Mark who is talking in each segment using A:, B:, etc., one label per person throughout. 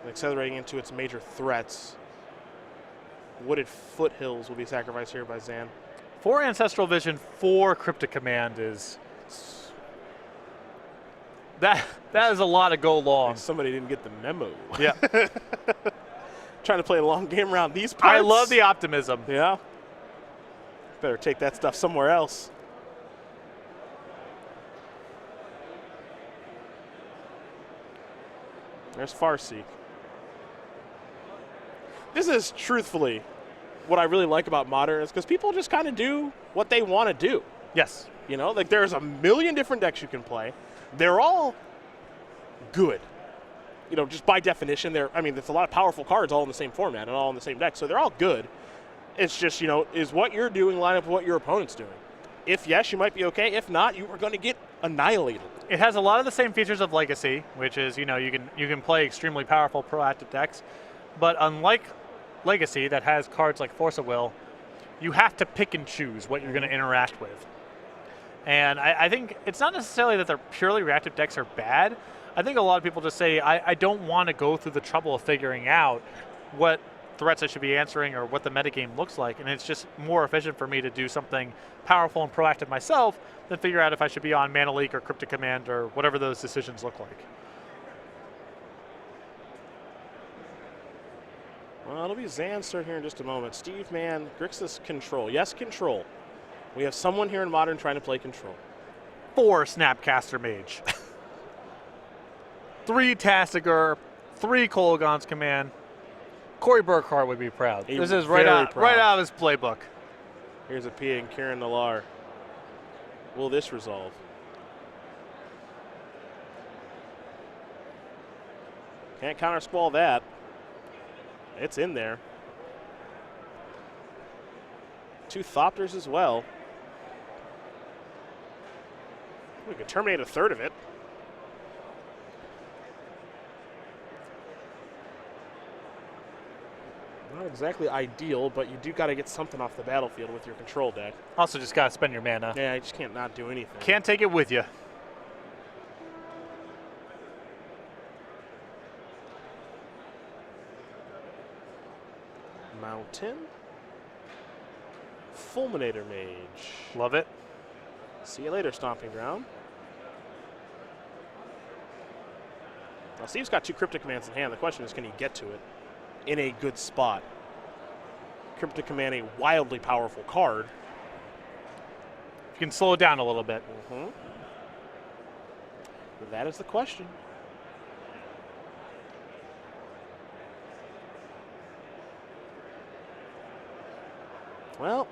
A: and accelerating into its major threats. Wooded Foothills will be sacrificed here by Zan.
B: 4 Ancestral Vision, 4 Cryptic Command is... That is a lot to go long.
A: Like somebody didn't get the memo.
B: Yeah.
A: Trying to play a long game around these parts.
B: I love the optimism.
A: Yeah. Better take that stuff somewhere else. There's Farseek. This is truthfully what I really like about Modern, is because people just kind of do what they want to do.
B: Yes.
A: You know, like there's a million different decks you can play. They're all good. You know, just by definition, there's a lot of powerful cards all in the same format and all in the same deck, so they're all good. It's just, you know, is what you're doing line up with what your opponent's doing? If yes, you might be okay. If not, you are going to get annihilated.
B: It has a lot of the same features of Legacy, which is, you know, you can play extremely powerful proactive decks, but unlike Legacy that has cards like Force of Will, you have to pick and choose what you're going to interact with. And I think it's not necessarily that they're purely reactive decks are bad. I think a lot of people just say, I don't want to go through the trouble of figuring out what threats I should be answering or what the metagame looks like, and it's just more efficient for me to do something powerful and proactive myself than figure out if I should be on Mana Leak or Cryptic Command or whatever those decisions look like.
A: Well, it'll be Zan's turn here in just a moment. Steve Mann, Grixis Control. Yes, Control. We have someone here in Modern trying to play Control.
B: 4 Snapcaster Mage. 3 Tassiger, 3 Kolaghan's Command. Corey Burkhart would be proud. This is right out of his playbook.
A: Here's a Pia and Kieran Nallar. Will this resolve? Can't counter squall that. It's in there. 2 Thopters as well. We could terminate a third of it. Not exactly ideal, but you do got to get something off the battlefield with your control deck.
B: Also just got to spend your mana.
A: Yeah, you just can't not do anything.
B: Can't take it with you.
A: Mountain. Fulminator Mage.
B: Love it.
A: See you later, Stomping Ground. Now, Steve's got 2 Cryptic Commands in hand. The question is, can he get to it in a good spot? Cryptic Command, a wildly powerful card.
B: You can slow it down a little bit.
A: That is the question. Well,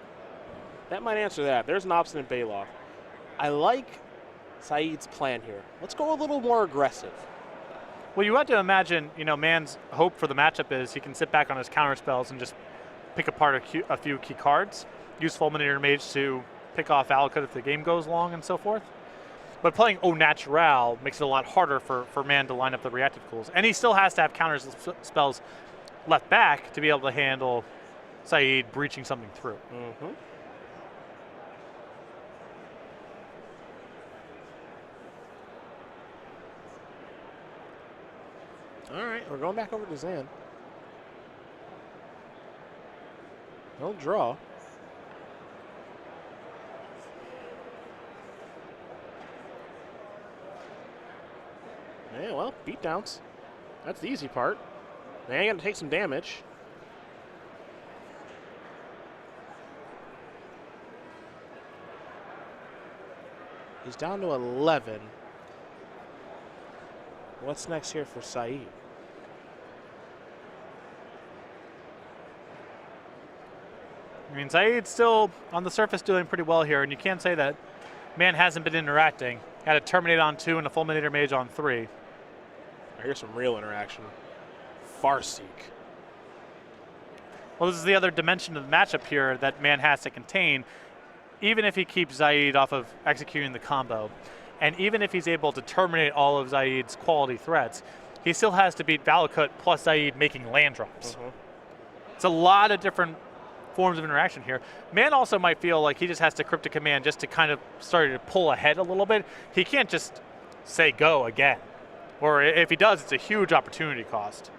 A: that might answer that. There's an Obstinate Baloth. I like Syed's plan here. Let's go a little more aggressive.
B: Well, you have to imagine, you know, Mann's hope for the matchup is he can sit back on his counter spells and just pick apart a few key cards, use Fulminator Mage to pick off Valakut if the game goes long and so forth. But playing Au Natural makes it a lot harder for Mann to line up the reactive cools. And he still has to have counter spells left back to be able to handle Syed breaching something through.
A: All right, we're going back over to Zan. No draw. Yeah, well, beatdowns. That's the easy part. Now you got to take some damage. He's down to 11. What's next here for Syed?
B: I mean, Syed's still on the surface doing pretty well here, and you can't say that Mann hasn't been interacting. Had a Terminate on 2 and a Fulminator Mage on 3.
A: Here's some real interaction. Farseek.
B: Well, this is the other dimension of the matchup here that Mann has to contain, even if he keeps Syed off of executing the combo. And even if he's able to terminate all of Syed's quality threats, he still has to beat Valakut plus Syed making land drops. It's a lot of different forms of interaction here. Mann also might feel like he just has to Cryptic Command just to kind of start to pull ahead a little bit. He can't just say go again. Or if he does, it's a huge opportunity cost.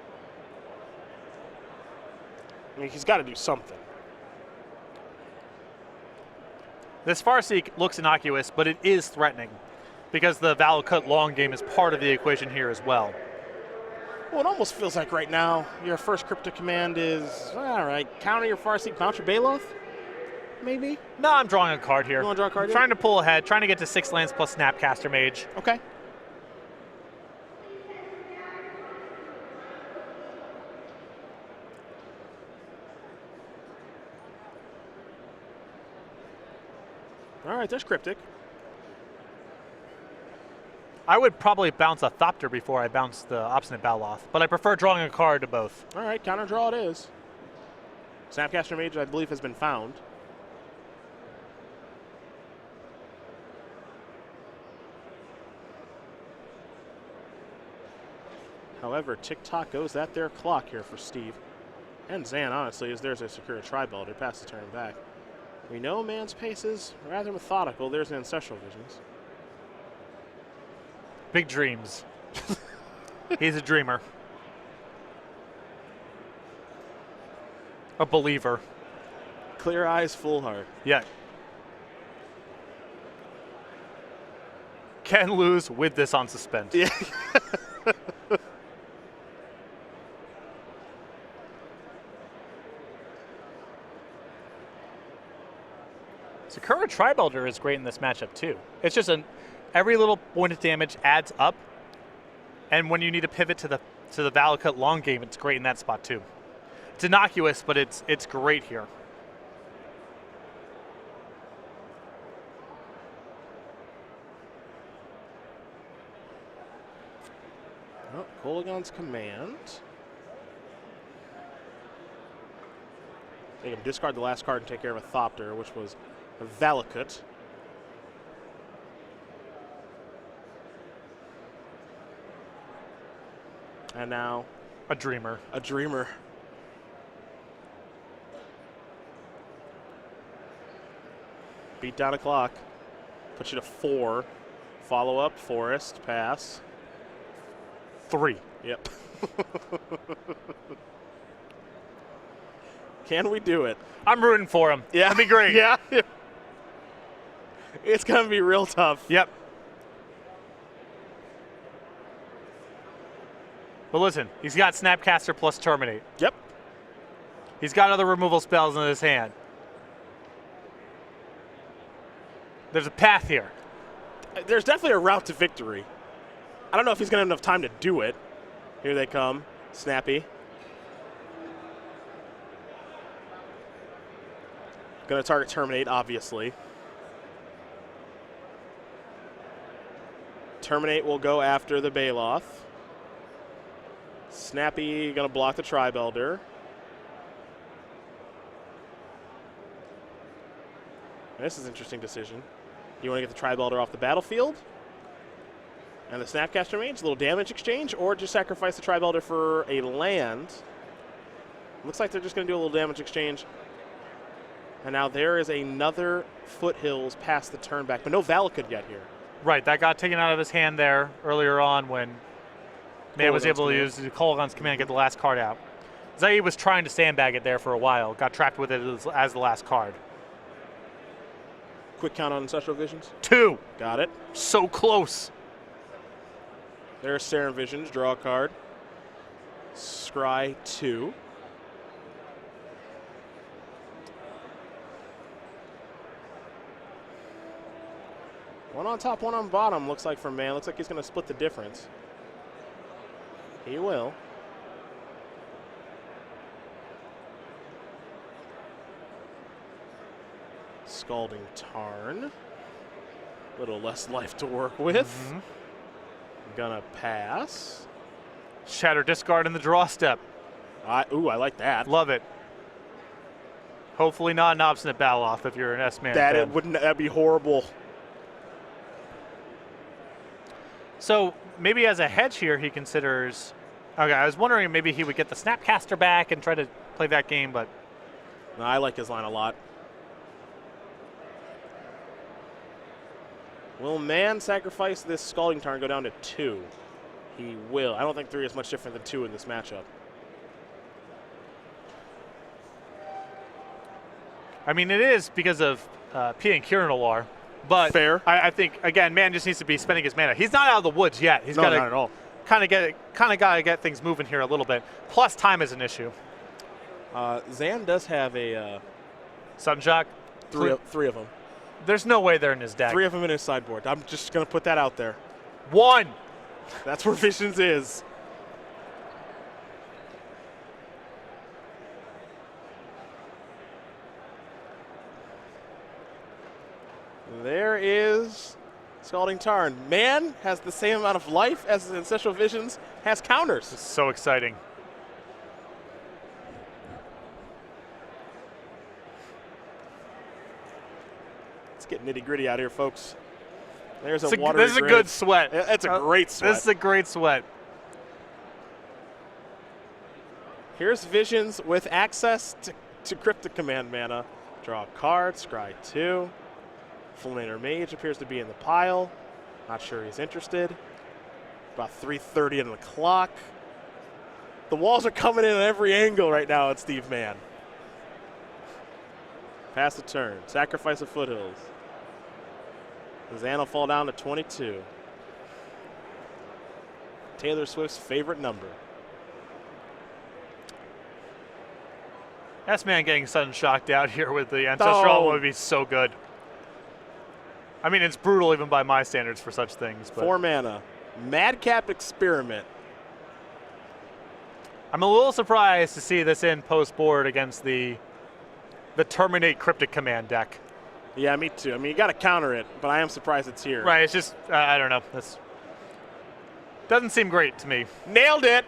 A: I mean, he's got to do something.
B: This Farseek looks innocuous, but it is threatening because the Valakut long game is part of the equation here as well.
A: Well, it almost feels like right now your first cryptic command is, all right, counter your Farseek, bounce your Baloth, maybe?
B: No, I'm drawing a card here.
A: You want to draw a card here?
B: Trying to pull ahead, trying to get to 6 lands plus Snapcaster Mage.
A: Okay. All right, there's Cryptic.
B: I would probably bounce a Thopter before I bounce the Obstinate Baloth, but I prefer drawing a card to both.
A: All right, counter draw it is. Snapcaster Mage, I believe, has been found. However, tick-tock goes at their clock here for Steve. And Zan, honestly, as there's a secure tri-ball to pass the turn back. We know man's pace is rather methodical. There's an Ancestral Visions.
B: Big dreams. He's a dreamer. A believer.
A: Clear eyes, full heart.
B: Yeah. Can lose with this on suspend.
A: Yeah.
B: Sakura Tribelder is great in this matchup too. It's just every little point of damage adds up, and when you need to pivot to the Valakut long game, it's great in that spot too. It's innocuous, but it's great here.
A: Oh, Kolaghan's command. They can discard the last card and take care of a Thopter, which was a Valakut. And now
B: A dreamer.
A: a Dreamer. Beat down a clock. Puts you to 4. Follow up, Forest, pass.
B: 3.
A: Yep. Can we do it?
B: I'm rooting for him.
A: Yeah.
B: That'd be great.
A: Yeah. It's going to be real tough.
B: Yep. But listen, he's got Snapcaster plus Terminate.
A: Yep.
B: He's got other removal spells in his hand. There's a path here.
A: There's definitely a route to victory. I don't know if he's going to have enough time to do it. Here they come. Snappy. Going to target Terminate, obviously. Terminate will go after the Baloth. Snappy going to block the Tribelder. This is an interesting decision. You want to get the Tribelder off the battlefield? And the Snapcaster Mage, a little damage exchange, or just sacrifice the Tribelder for a land. Looks like they're just going to do a little damage exchange. And now there is another Foothills past the turn back, but no Valakut yet here.
B: Right, that got taken out of his hand there earlier on when Man was able to use the Kolaghan's command to get the last card out. Syed was trying to sandbag it there for a while, got trapped with it as the last card.
A: Quick count on Ancestral Visions.
B: 2.
A: Got it.
B: So close.
A: There's Serum Visions, draw a card. Scry 2. One on top, one on bottom, looks like for Man. Looks like he's going to split the difference. He will. Scalding Tarn. A little less life to work with. Gonna pass.
B: Shatter discard in the draw step.
A: Ooh, I like that.
B: Love it. Hopefully not an Obstinate Baloth if you're an S-Man
A: That
B: fan.
A: wouldn't that be horrible?
B: So maybe as a hedge here, he considers. Okay, I was wondering maybe he would get the Snapcaster back and try to play that game, but
A: No, I like his line a lot. Will Man sacrifice this Scalding Tarn and go down to 2? He will. I don't think 3 is much different than 2 in this matchup.
B: I mean, it is because of P and Kieran, but
A: Fair.
B: I think again, Man just needs to be spending his mana. He's not out of the woods yet. He's got
A: not at all.
B: kind of got to get things moving here a little bit. Plus, time is an issue.
A: Zan does have a
B: Sudden Shock.
A: three of them.
B: There's no way they're in his deck.
A: 3 of them in his sideboard. I'm just gonna put that out there.
B: 1.
A: That's where Visions is. There is Scalding Tarn. Man has the same amount of life as his Ancestral Visions has counters.
B: It's so exciting.
A: Let's get nitty gritty out here, folks. There's a watery
B: This is a
A: grid.
B: good sweat.
A: That's a great sweat.
B: This is a great sweat.
A: Here's Visions with access to Cryptic Command mana. Draw a card, scry 2. Fulminator Mage appears to be in the pile. Not sure he's interested. About 3:30 on the clock. The walls are coming in at every angle right now at Steve Mann. Pass the turn. Sacrifice of Foothills. Zan will fall down to 22. Taylor Swift's favorite number.
B: S-Man getting sudden shocked out here with the Ancestral would be so good. I mean, it's brutal even by my standards for such things. But
A: 4 mana. Madcap Experiment.
B: I'm a little surprised to see this in post-board against the Terminate Cryptic Command deck.
A: Yeah, me too. I mean, you got to counter it, but I am surprised it's here.
B: Right, it's just, I don't know. Doesn't seem great to me.
A: Nailed it.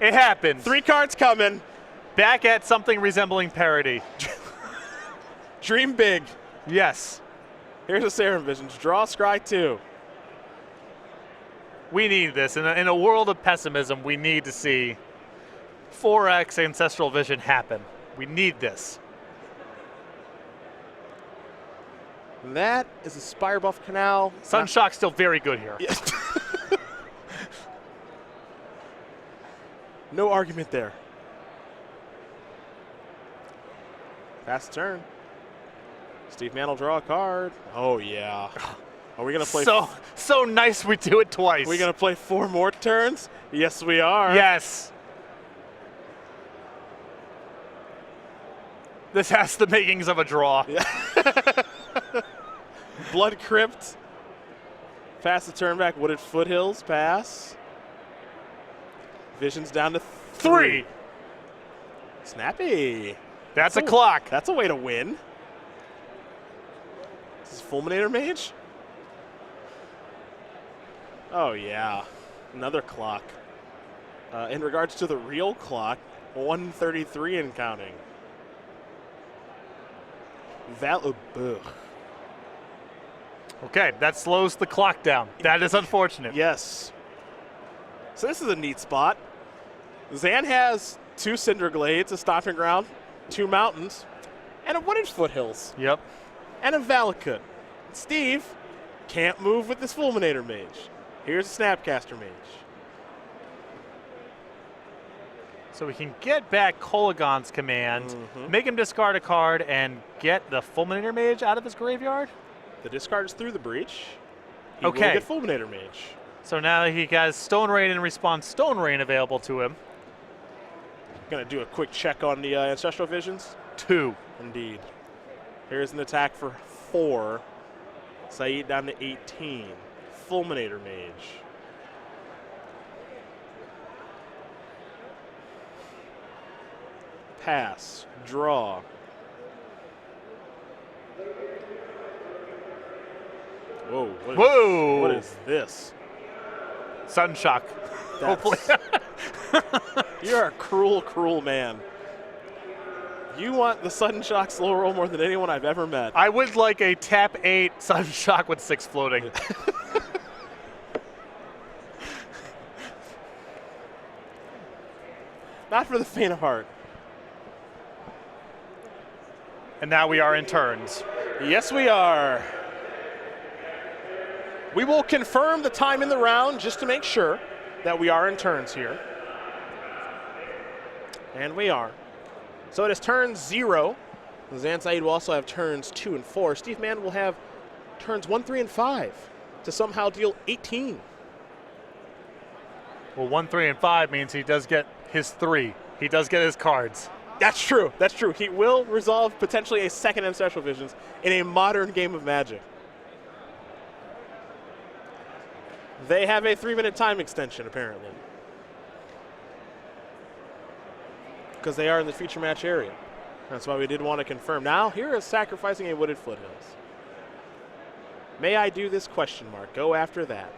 B: It happens.
A: 3 cards coming.
B: Back at something resembling parody.
A: Dream big.
B: Yes.
A: Here's a Serum Visions. Draw, scry 2.
B: We need this. In a world of pessimism, we need to see 4X Ancestral Vision happen. We need this.
A: That is a Spire Buff Canal.
B: Sunshock's still very good here.
A: Yeah. No argument there. Pass the turn. Steve Mann will draw a card. Oh, yeah. Are we going to play?
B: So nice we do it twice.
A: Are we going to play 4 more turns? Yes, we are.
B: Yes. This has the makings of a draw.
A: Yeah. Blood Crypt. Pass the turn back. Wooded Foothills. Pass. Visions down to 3. Snappy.
B: That's a clock.
A: That's a way to win. This is Fulminator Mage? Oh, yeah. Another clock. In regards to the real clock, 1:33 and counting.
B: Okay, that slows the clock down. That is unfortunate.
A: Yes. So this is a neat spot. Zan has 2 Cinder Glades, a Stomping Ground, 2 Mountains, and a Wooded Foothills.
B: Yep.
A: And a Valakut. Steve can't move with this Fulminator Mage. Here's a Snapcaster Mage.
B: So we can get back Kolagon's command, make him discard a card, and get the Fulminator Mage out of his graveyard?
A: The discard is through the breach. He
B: Okay.
A: will get Fulminator Mage.
B: So now he has Stone Rain and Response Stone Rain available to him.
A: Going to do a quick check on the Ancestral Visions.
B: 2.
A: Indeed. Here's an attack for 4. Syed down to 18. Fulminator Mage. Pass. Draw. Whoa.
B: Whoa!
A: What is this?
B: Sunshock. Hopefully.
A: You're a cruel, cruel man. You want the Sudden Shock slow roll more than anyone I've ever met.
B: I would like a tap 8 Sunshock with 6 floating.
A: Not for the faint of heart.
B: And now we are in turns.
A: Yes, we are. We will confirm the time in the round just to make sure that we are in turns here. And we are. So it is turn 0 Zan Syed will also have turns 2 and 4. Steve Mann will have turns 1, 3, and 5 to somehow deal 18.
B: Well, 1, 3, and 5 means he does get his 3. He does get his cards.
A: That's true. That's true. He will resolve potentially a second M Special Visions in a modern game of Magic. They have a 3-minute time extension, apparently, because they are in the feature match area. That's why we did want to confirm. Now, here is sacrificing a Wooded Foothills. May I do this? Question mark. Go after that.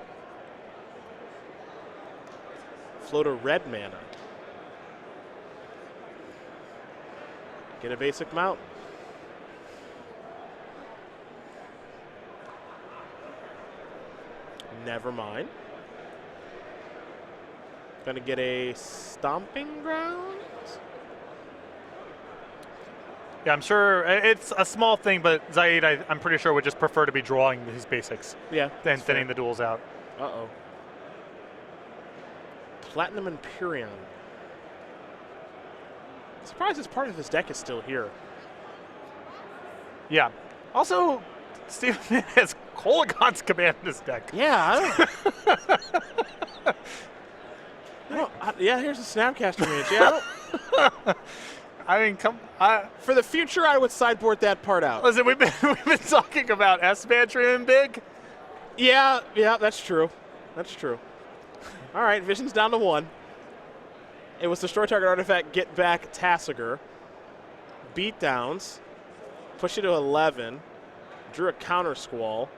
A: Float a red mana. Get a basic mountain. Never mind. Gonna get a Stomping Ground.
B: Yeah, I'm sure it's a small thing, but Syed, I'm pretty sure, would just prefer to be drawing his basics than thinning the duels out.
A: Uh-oh. Platinum Empyrean. Surprised this part of his deck is still here.
B: Yeah. Also, Steve Mann has Kolaghan's Command in his deck.
A: Yeah, yeah, here's a Snapcaster Mage. Yeah,
B: I mean,
A: for the future, I would sideboard that part out.
B: Listen, we've been talking about S-Man dreaming big.
A: Yeah, that's true. That's true. All right, Vision's down to 1. It was destroy target artifact, get back Tassiger. Beatdowns. Push you to 11. Drew a counter Squall.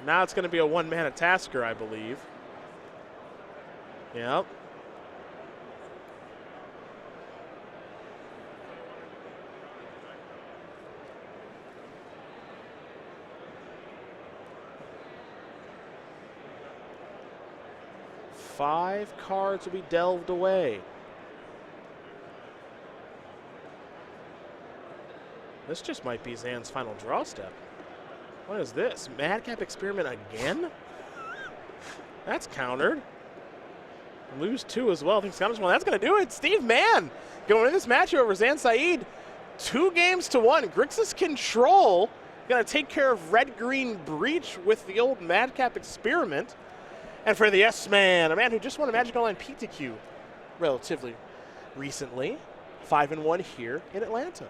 A: Now it's going to be a 1-mana Tasker, I believe. Yep. Five cards will be delved away. This just might be Zan's final draw step. What is this? Madcap Experiment again? That's countered. Lose 2 as well. Thinks counters 1. That's going to do it. Steve Mann going in this match over Zan Syed. 2 games to 1. Grixis Control going to take care of Red-Green Breach with the old Madcap Experiment. And for the S-Man, a man who just won a Magic Online PTQ relatively recently, 5-1 here in Atlanta.